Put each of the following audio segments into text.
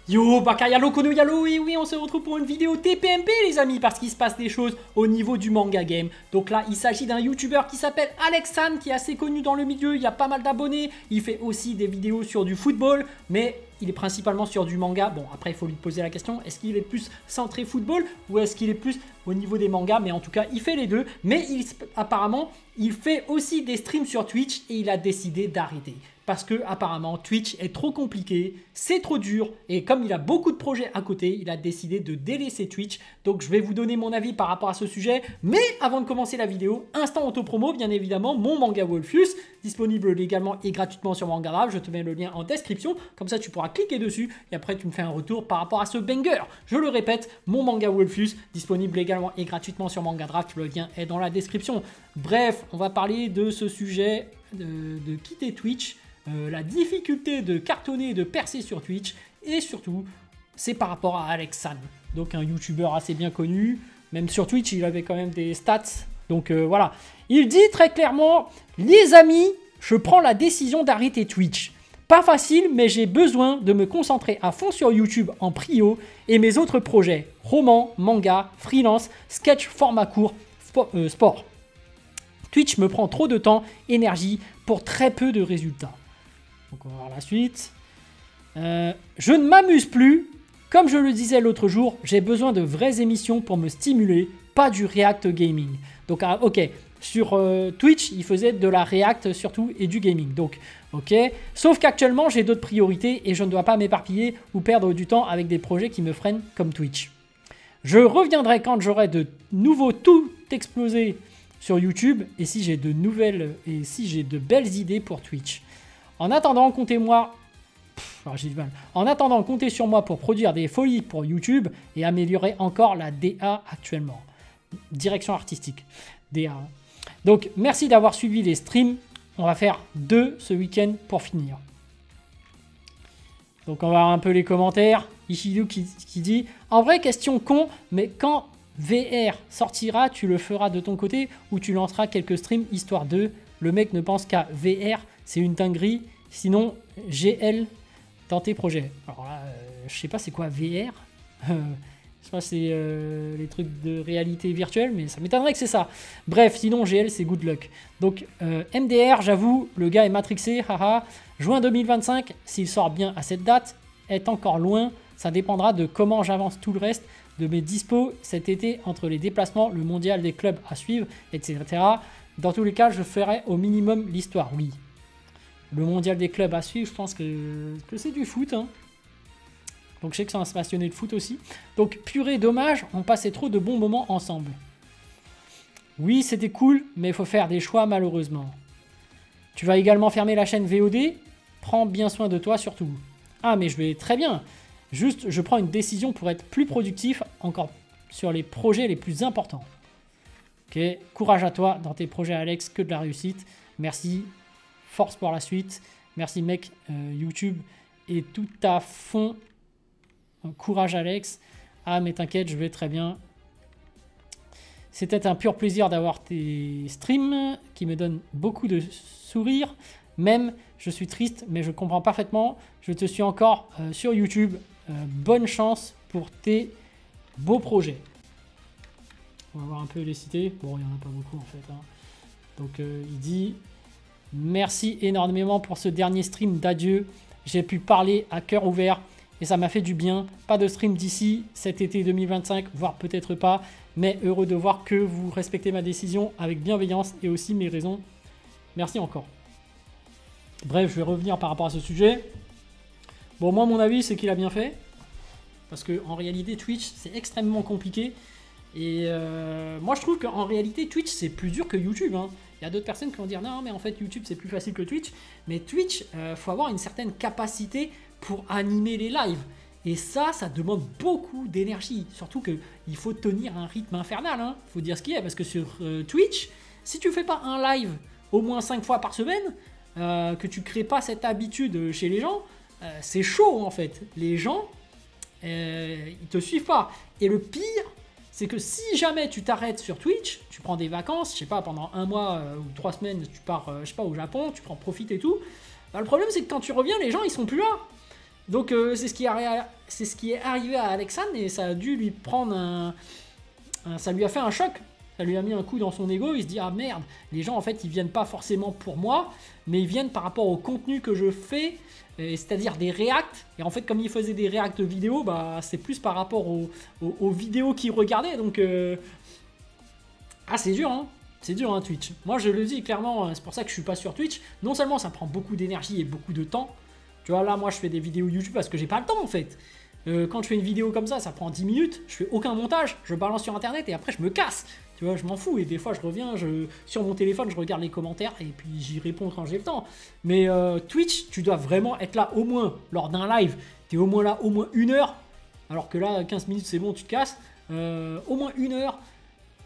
Yo, Baka Yalo Kono Yalo, et oui, on se retrouve pour une vidéo TPMP les amis, parce qu'il se passe des choses au niveau du manga game. Donc là, il s'agit d'un youtubeur qui s'appelle Alex-san, qui est assez connu dans le milieu, il y a pas mal d'abonnés, il fait aussi des vidéos sur du football, mais il est principalement sur du manga. Bon, après, il faut lui poser la question, est-ce qu'il est plus centré football ou est-ce qu'il est plus au niveau des mangas? Mais en tout cas, il fait les deux, mais apparemment, il fait aussi des streams sur Twitch et il a décidé d'arrêter. Parce que apparemment Twitch est trop compliqué, c'est trop dur et comme il a beaucoup de projets à côté, il a décidé de délaisser Twitch. Donc je vais vous donner mon avis par rapport à ce sujet. Mais avant de commencer la vidéo, instant auto-promo, bien évidemment, mon manga Wolfius, disponible légalement et gratuitement sur Manga Draft. Je te mets le lien en description, comme ça tu pourras cliquer dessus et après tu me fais un retour par rapport à ce banger. Je le répète, mon manga Wolfius, disponible légalement et gratuitement sur Manga Draft. Le lien est dans la description. Bref, on va parler de ce sujet de quitter Twitch. La difficulté de cartonner et de percer sur Twitch et surtout c'est par rapport à Alex-san, donc un youtubeur assez bien connu, même sur Twitch il avait quand même des stats, donc voilà, il dit très clairement: les amis, je prends la décision d'arrêter Twitch, pas facile mais j'ai besoin de me concentrer à fond sur YouTube en prio et mes autres projets, romans, manga, freelance, sketch format court, sport. Twitch me prend trop de temps, énergie pour très peu de résultats. Donc on va voir la suite. Je ne m'amuse plus. Comme je le disais l'autre jour, j'ai besoin de vraies émissions pour me stimuler, pas du React Gaming. Donc ok, sur Twitch, il faisait de la React surtout et du gaming. Donc ok, sauf qu'actuellement, j'ai d'autres priorités et je ne dois pas m'éparpiller ou perdre du temps avec des projets qui me freinent comme Twitch. Je reviendrai quand j'aurai de nouveau tout explosé sur YouTube et si j'ai de belles idées pour Twitch. En attendant, comptez sur moi pour produire des folies pour YouTube et améliorer encore la DA actuellement. Direction artistique, DA. Donc, merci d'avoir suivi les streams. On va faire 2 ce week-end pour finir. Donc, on va voir un peu les commentaires. Ishidu qui dit: en vrai, question con, mais quand VR sortira, tu le feras de ton côté ou tu lanceras quelques streams histoire de... Le mec ne pense qu'à VR, c'est une dinguerie. Sinon, GL dans tes projets. Alors là, je sais pas c'est quoi VR. Je sais pas, c'est les trucs de réalité virtuelle, mais ça m'étonnerait que c'est ça. Bref, sinon GL c'est good luck. Donc MDR, j'avoue, le gars est matrixé, haha. Juin 2025, s'il sort bien à cette date, est encore loin. Ça dépendra de comment j'avance tout le reste de mes dispos cet été entre les déplacements, le mondial des clubs à suivre, etc. Dans tous les cas, je ferai au minimum l'histoire, oui. Le mondial des clubs à suivre, je pense que c'est du foot. Hein. Donc je sais que c'est un passionné de foot aussi. Donc purée, dommage, on passait trop de bons moments ensemble. Oui, c'était cool, mais il faut faire des choix malheureusement. Tu vas également fermer la chaîne VOD. Prends bien soin de toi surtout. Ah, mais je vais très bien. Juste, je prends une décision pour être plus productif encore sur les projets les plus importants. Ok, courage à toi dans tes projets Alex, que de la réussite. Merci, force pour la suite. Merci mec, YouTube est tout à fond. Courage Alex. Ah mais t'inquiète, je vais très bien. C'était un pur plaisir d'avoir tes streams qui me donnent beaucoup de sourires. Même, je suis triste, mais je comprends parfaitement. Je te suis encore sur YouTube. Bonne chance pour tes beaux projets. On va voir un peu les cités. Bon, il n'y en a pas beaucoup en fait. Hein. Donc, il dit: merci énormément pour ce dernier stream d'adieu. J'ai pu parler à cœur ouvert et ça m'a fait du bien. Pas de stream d'ici cet été 2025, voire peut-être pas. Mais heureux de voir que vous respectez ma décision avec bienveillance et aussi mes raisons. Merci encore. Bref, je vais revenir par rapport à ce sujet. Bon, moi, mon avis, c'est qu'il a bien fait. Parce qu'en réalité, Twitch, c'est extrêmement compliqué. Et moi, je trouve qu'en réalité, Twitch, c'est plus dur que YouTube. Hein. Il y a d'autres personnes qui vont dire non, mais en fait, YouTube, c'est plus facile que Twitch. Mais Twitch, faut avoir une certaine capacité pour animer les lives. Et ça demande beaucoup d'énergie. Surtout qu'il faut tenir un rythme infernal. Hein. Faut dire ce qu'il y a. Parce que sur Twitch, si tu fais pas un live au moins 5 fois par semaine, que tu crées pas cette habitude chez les gens, c'est chaud en fait. Les gens, ils te suivent pas. Et le pire, c'est que si jamais tu t'arrêtes sur Twitch, tu prends des vacances, je sais pas, pendant 1 mois ou 3 semaines, tu pars, je sais pas, au Japon, tu prends profite et tout. Bah, le problème, c'est que quand tu reviens, les gens, ils sont plus là. Donc c'est ce qui est arrivé à Alexandre et ça a dû lui prendre ça lui a fait un choc. Ça lui a mis un coup dans son ego, il se dit ah merde, les gens en fait ils viennent pas forcément pour moi, mais ils viennent par rapport au contenu que je fais, c'est-à-dire des reacts. Et en fait comme il faisait des reacts vidéo, bah c'est plus par rapport aux vidéos qu'il regardait. Donc ah c'est dur hein. C'est dur hein, Twitch. Moi je le dis clairement, c'est pour ça que je suis pas sur Twitch. Non seulement ça prend beaucoup d'énergie et beaucoup de temps. Tu vois là moi je fais des vidéos YouTube parce que j'ai pas le temps en fait. Quand je fais une vidéo comme ça prend 10 minutes, je fais aucun montage, je balance sur internet et après je me casse. Tu vois, je m'en fous et des fois je reviens, sur mon téléphone, je regarde les commentaires et puis j'y réponds quand j'ai le temps. Mais Twitch, tu dois vraiment être là au moins lors d'un live, tu es au moins là au moins 1 heure, alors que là 15 minutes c'est bon, tu te casses, au moins 1 heure.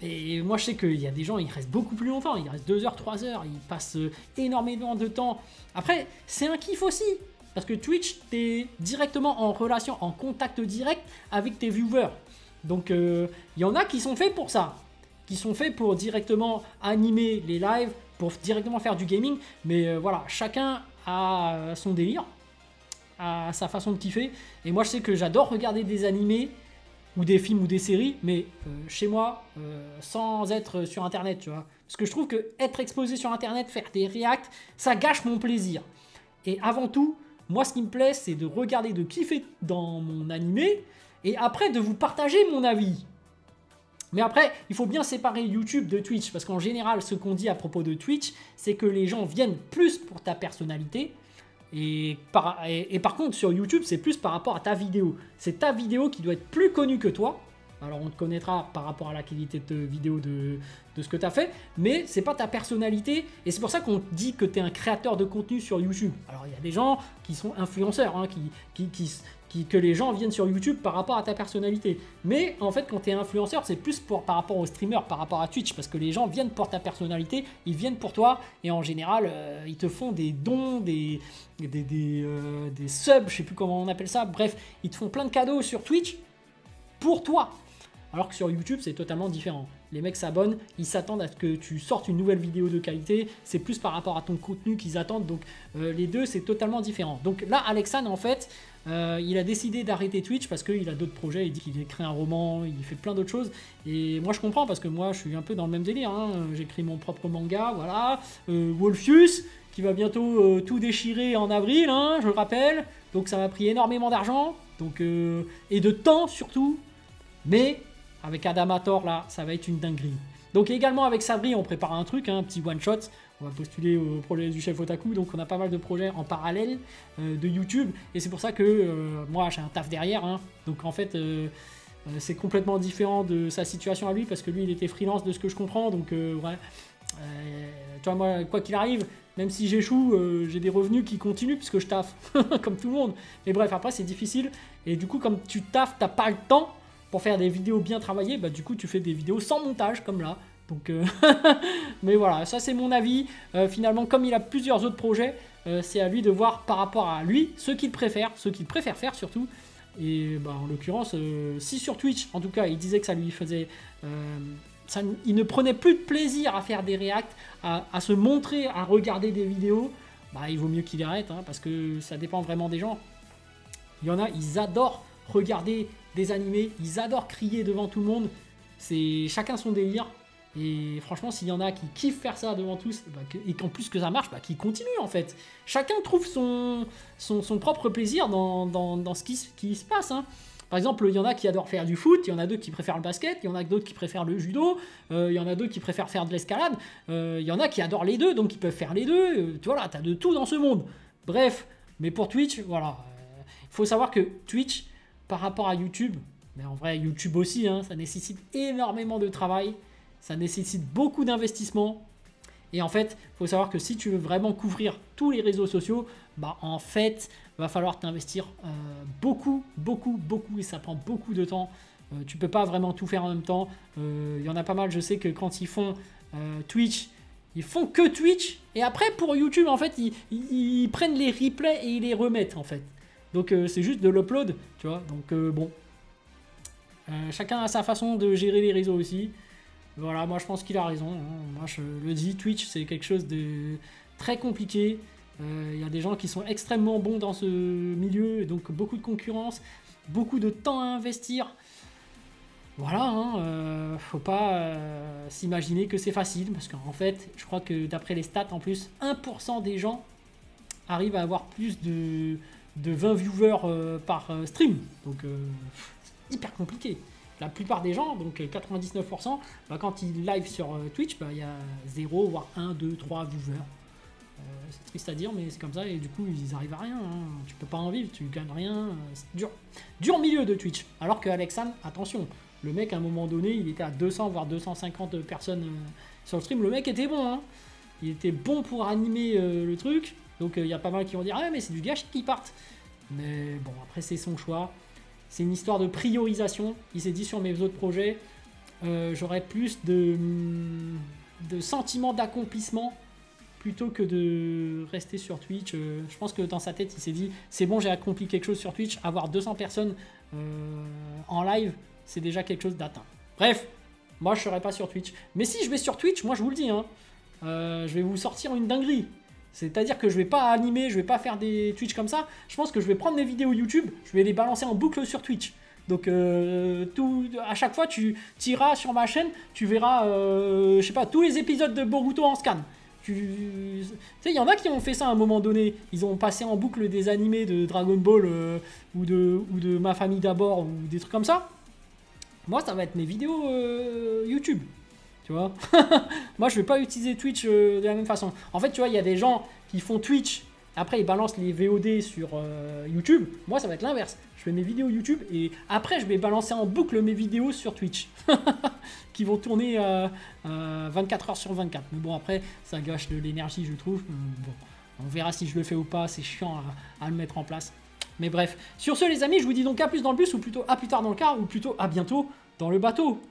Et moi je sais qu'il y a des gens, ils restent beaucoup plus longtemps, ils restent 2 heures, 3 heures, ils passent énormément de temps. Après, c'est un kiff aussi. Parce que Twitch, tu es directement en relation, en contact direct avec tes viewers. Donc, il y en a qui sont faits pour ça. Qui sont faits pour directement animer les lives, pour directement faire du gaming. Mais voilà, chacun a son délire, a sa façon de kiffer. Et moi, je sais que j'adore regarder des animés, ou des films, ou des séries, mais chez moi, sans être sur Internet, tu vois. Parce que je trouve que être exposé sur Internet, faire des reacts, ça gâche mon plaisir. Et avant tout, moi, ce qui me plaît, c'est de regarder, de kiffer dans mon animé et après de vous partager mon avis. Mais après, il faut bien séparer YouTube de Twitch parce qu'en général, ce qu'on dit à propos de Twitch, c'est que les gens viennent plus pour ta personnalité. Et par contre, sur YouTube, c'est plus par rapport à ta vidéo. C'est ta vidéo qui doit être plus connue que toi. Alors, on te connaîtra par rapport à la qualité de vidéo de ce que tu as fait, mais c'est pas ta personnalité. Et c'est pour ça qu'on dit que tu es un créateur de contenu sur YouTube. Alors, il y a des gens qui sont influenceurs, hein, que les gens viennent sur YouTube par rapport à ta personnalité. Mais en fait, quand tu es influenceur, c'est plus par rapport aux streamers, par rapport à Twitch, parce que les gens viennent pour ta personnalité, ils viennent pour toi, et en général, ils te font des dons, des subs, je sais plus comment on appelle ça. Bref, ils te font plein de cadeaux sur Twitch pour toi. Alors que sur YouTube, c'est totalement différent. Les mecs s'abonnent, ils s'attendent à ce que tu sortes une nouvelle vidéo de qualité. C'est plus par rapport à ton contenu qu'ils attendent. Donc les deux, c'est totalement différent. Donc là, Alexandre, en fait, il a décidé d'arrêter Twitch parce qu'il a d'autres projets. Il dit qu'il écrit un roman, il fait plein d'autres choses. Et moi, je comprends parce que moi, je suis un peu dans le même délire. Hein. J'écris mon propre manga, voilà. Wolfius, qui va bientôt tout déchirer en avril, hein, je le rappelle. Donc ça m'a pris énormément d'argent et de temps surtout. Mais avec Adamator, là, ça va être une dinguerie. Donc également avec Sabri, on prépare un truc, hein, un petit one-shot. On va postuler au projet du chef Otaku. Donc on a pas mal de projets en parallèle de YouTube. Et c'est pour ça que moi, j'ai un taf derrière. Hein. Donc en fait, c'est complètement différent de sa situation à lui. Parce que lui, il était freelance de ce que je comprends. Donc ouais. Tu vois, moi, quoi qu'il arrive, même si j'échoue, j'ai des revenus qui continuent puisque je taffe. Comme tout le monde. Mais bref, après, c'est difficile. Et du coup, comme tu taffes, t'as pas le temps pour faire des vidéos bien travaillées, bah du coup tu fais des vidéos sans montage comme là. Donc mais voilà, ça c'est mon avis. Finalement, comme il a plusieurs autres projets, c'est à lui de voir par rapport à lui ce qu'il préfère faire surtout. Et bah, en l'occurrence, si sur Twitch, en tout cas, il disait que ça lui faisait, il ne prenait plus de plaisir à faire des reacts, à se montrer, à regarder des vidéos, bah il vaut mieux qu'il arrête, hein, parce que ça dépend vraiment des gens. Il y en a, ils adorent regarder des animés, ils adorent crier devant tout le monde, c'est chacun son délire, et franchement s'il y en a qui kiffent faire ça devant tous, bah, et qu'en plus que ça marche, bah, qu'ils continuent en fait. Chacun trouve son propre plaisir dans ce qui se passe. Hein. Par exemple, il y en a qui adorent faire du foot, il y en a d'autres qui préfèrent le basket, il y en a d'autres qui préfèrent le judo, il y en a d'autres qui préfèrent faire de l'escalade, il y en a qui adorent les deux, donc ils peuvent faire les deux, tu vois là, t'as de tout dans ce monde. Bref, mais pour Twitch, voilà, il faut savoir que Twitch, par rapport à YouTube, mais en vrai YouTube aussi, hein, ça nécessite énormément de travail, ça nécessite beaucoup d'investissement. Et en fait, il faut savoir que si tu veux vraiment couvrir tous les réseaux sociaux, bah en fait, va falloir t'investir beaucoup, et ça prend beaucoup de temps. Tu peux pas vraiment tout faire en même temps. Il y en a pas mal, je sais que quand ils font Twitch, ils font que Twitch. Et après, pour YouTube, en fait, ils prennent les replays et ils les remettent, en fait. Donc c'est juste de l'upload, tu vois. Donc bon, chacun a sa façon de gérer les réseaux aussi. Voilà, moi je pense qu'il a raison. Hein. Moi je le dis, Twitch c'est quelque chose de très compliqué. Il y a des gens qui sont extrêmement bons dans ce milieu, et donc beaucoup de concurrence, beaucoup de temps à investir. Voilà, hein, faut pas s'imaginer que c'est facile, parce qu'en fait, je crois que d'après les stats, en plus, 1% des gens arrivent à avoir plus de 20 viewers par stream. Donc, c'est hyper compliqué. La plupart des gens, donc 99%, bah, quand ils live sur Twitch, bah, il y a 0, voire 1, 2, 3 viewers. C'est triste à dire, mais c'est comme ça, et du coup, ils arrivent à rien. Hein. Tu peux pas en vivre, tu gagnes rien. C'est dur. Dur milieu de Twitch. Alors que Alexandre, attention, le mec, à un moment donné, il était à 200, voire 250 personnes sur le stream. Le mec était bon, hein. Il était bon pour animer le truc. Donc, il y a pas mal qui vont dire, ah, mais c'est du gâchis qui partent. Mais bon, après, c'est son choix. C'est une histoire de priorisation. Il s'est dit sur mes autres projets, j'aurais plus de sentiment d'accomplissement plutôt que de rester sur Twitch. Je pense que dans sa tête, il s'est dit, c'est bon, j'ai accompli quelque chose sur Twitch. Avoir 200 personnes en live, c'est déjà quelque chose d'atteint. Bref, moi, je ne serai pas sur Twitch. Mais si je vais sur Twitch, moi, je vous le dis, hein, je vais vous sortir une dinguerie. C'est-à-dire que je vais pas animer, je vais pas faire des Twitch comme ça. Je pense que je vais prendre mes vidéos YouTube, je vais les balancer en boucle sur Twitch. Donc à chaque fois, tu iras sur ma chaîne, tu verras, je sais pas, tous les épisodes de Boruto en scan. Tu sais, il y en a qui ont fait ça à un moment donné. Ils ont passé en boucle des animés de Dragon Ball ou de Ma Famille d'abord ou des trucs comme ça. Moi, ça va être mes vidéos YouTube. Tu vois. Moi, je vais pas utiliser Twitch de la même façon. En fait, tu vois, il y a des gens qui font Twitch, après ils balancent les VOD sur YouTube. Moi, ça va être l'inverse. Je fais mes vidéos YouTube et après, je vais balancer en boucle mes vidéos sur Twitch. Qui vont tourner 24 heures sur 24. Mais bon, après, ça gâche de l'énergie, je trouve. Bon, on verra si je le fais ou pas. C'est chiant à le mettre en place. Mais bref. Sur ce, les amis, je vous dis donc à plus dans le bus, ou plutôt à plus tard dans le car, ou plutôt à bientôt dans le bateau.